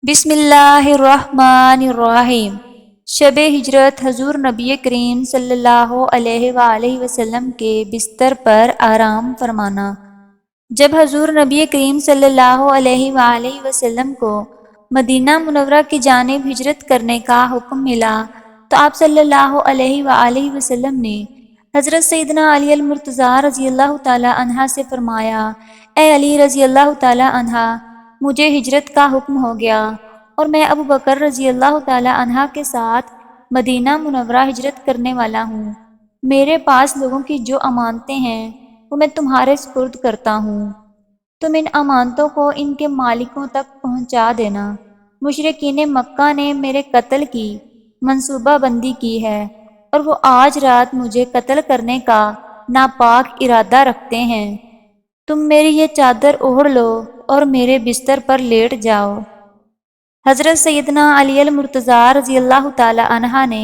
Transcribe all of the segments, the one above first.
بسم اللہ الرحمن الرحیم۔ شب ہجرت حضور نبی کریم صلی اللہ علیہ وآلہ وسلم کے بستر پر آرام فرمانا۔ جب حضور نبی کریم صلی اللہ علیہ وآلہ وسلم کو مدینہ منورہ کی جانب ہجرت کرنے کا حکم ملا تو آپ صلی اللہ علیہ وآلہ وسلم نے حضرت سیدنا علی المرتضیٰ رضی اللہ تعالی عنہ سے فرمایا، اے علی رضی اللہ تعالی عنہ، مجھے ہجرت کا حکم ہو گیا اور میں ابو بکر رضی اللہ تعالی عنہ کے ساتھ مدینہ منورہ ہجرت کرنے والا ہوں۔ میرے پاس لوگوں کی جو امانتیں ہیں وہ میں تمہارے سپرد کرتا ہوں، تم ان امانتوں کو ان کے مالکوں تک پہنچا دینا۔ مشرکین مکہ نے میرے قتل کی منصوبہ بندی کی ہے اور وہ آج رات مجھے قتل کرنے کا ناپاک ارادہ رکھتے ہیں۔ تم میری یہ چادر اوڑھ لو اور میرے بستر پر لیٹ جاؤ۔ حضرت سیدنا علی المرتضیٰ رضی اللہ تعالی عنہ نے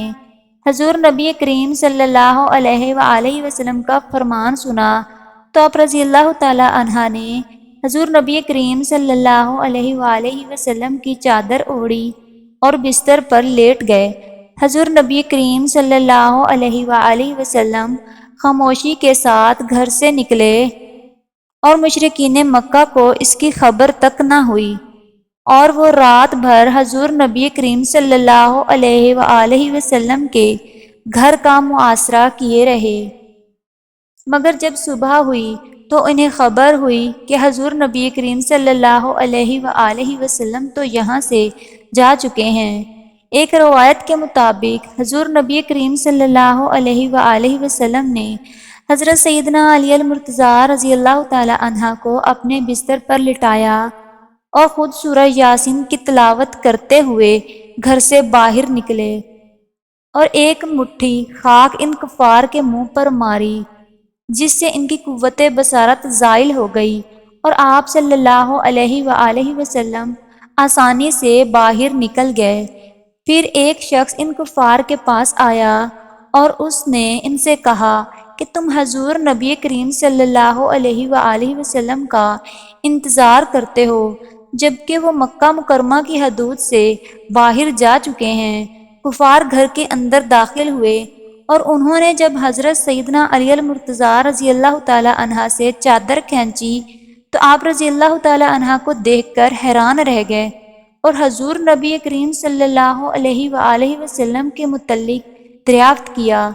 حضور نبی کریم صلی اللہ علیہ وآلہ وسلم کا فرمان سنا تو آپ رضی اللہ تعالی عنہ نے حضور نبی کریم صلی اللہ علیہ وآلہ وسلم کی چادر اوڑھی اور بستر پر لیٹ گئے۔ حضور نبی کریم صلی اللہ علیہ وآلہ وسلم خاموشی کے ساتھ گھر سے نکلے اور مشرکین مکہ کو اس کی خبر تک نہ ہوئی، اور وہ رات بھر حضور نبی کریم صلی اللہ علیہ وآلہ وسلم کے گھر کا محاصرہ کیے رہے۔ مگر جب صبح ہوئی تو انہیں خبر ہوئی کہ حضور نبی کریم صلی اللہ علیہ وآلہ وسلم تو یہاں سے جا چکے ہیں۔ ایک روایت کے مطابق حضور نبی کریم صلی اللہ علیہ وآلہ وسلم نے حضرت سیدنا علی المرتضیٰ رضی اللہ تعالی عنہ کو اپنے بستر پر لٹایا اور خود سورہ یاسین کی تلاوت کرتے ہوئے گھر سے باہر نکلے اور ایک مٹھی خاک ان کفار کے منہ پر ماری، جس سے ان کی قوت بصارت زائل ہو گئی، اور آپ صلی اللہ علیہ وآلہ وسلم آسانی سے باہر نکل گئے۔ پھر ایک شخص ان کفار کے پاس آیا اور اس نے ان سے کہا کہ تم حضور نبی کریم صلی اللہ علیہ وآلہ وسلم کا انتظار کرتے ہو جبکہ وہ مکہ مکرمہ کی حدود سے باہر جا چکے ہیں۔ کفار گھر کے اندر داخل ہوئے اور انہوں نے جب حضرت سیدنا علی المرتضیٰ رضی اللہ تعالی عنہ سے چادر کھینچی تو آپ رضی اللہ تعالی عنہ کو دیکھ کر حیران رہ گئے اور حضور نبی کریم صلی اللہ علیہ وآلہ وسلم کے متعلق دریافت کیا۔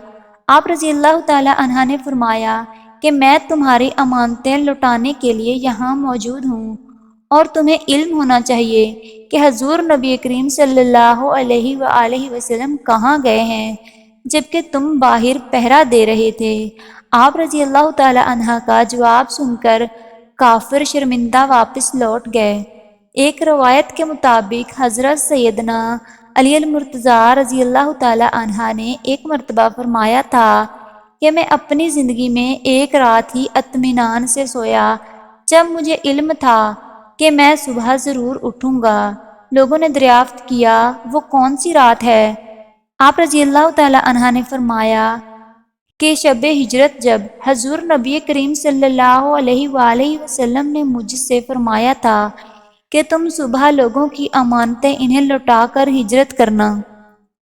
آپ رضی اللہ تعالی عنہ نے فرمایا کہ میں تمہاری امانتیں لوٹانے کے لیے یہاں موجود ہوں، اور تمہیں علم ہونا چاہیے کہ حضور نبی کریم صلی اللہ علیہ وآلہ وسلم کہاں گئے ہیں جبکہ تم باہر پہرا دے رہے تھے۔ آپ رضی اللہ تعالی عنہ کا جواب سن کر کافر شرمندہ واپس لوٹ گئے۔ ایک روایت کے مطابق حضرت سیدنا علی المرتضیٰ رضی اللہ تعالی عنہ نے ایک مرتبہ فرمایا تھا کہ میں اپنی زندگی میں ایک رات ہی اطمینان سے سویا جب مجھے علم تھا کہ میں صبح ضرور اٹھوں گا۔ لوگوں نے دریافت کیا وہ کون سی رات ہے؟ آپ رضی اللہ تعالی عنہ نے فرمایا کہ شب ہجرت، جب حضور نبی کریم صلی اللہ علیہ وآلہ وسلم نے مجھ سے فرمایا تھا کہ تم صبح لوگوں کی امانتیں انہیں لوٹا کر ہجرت کرنا۔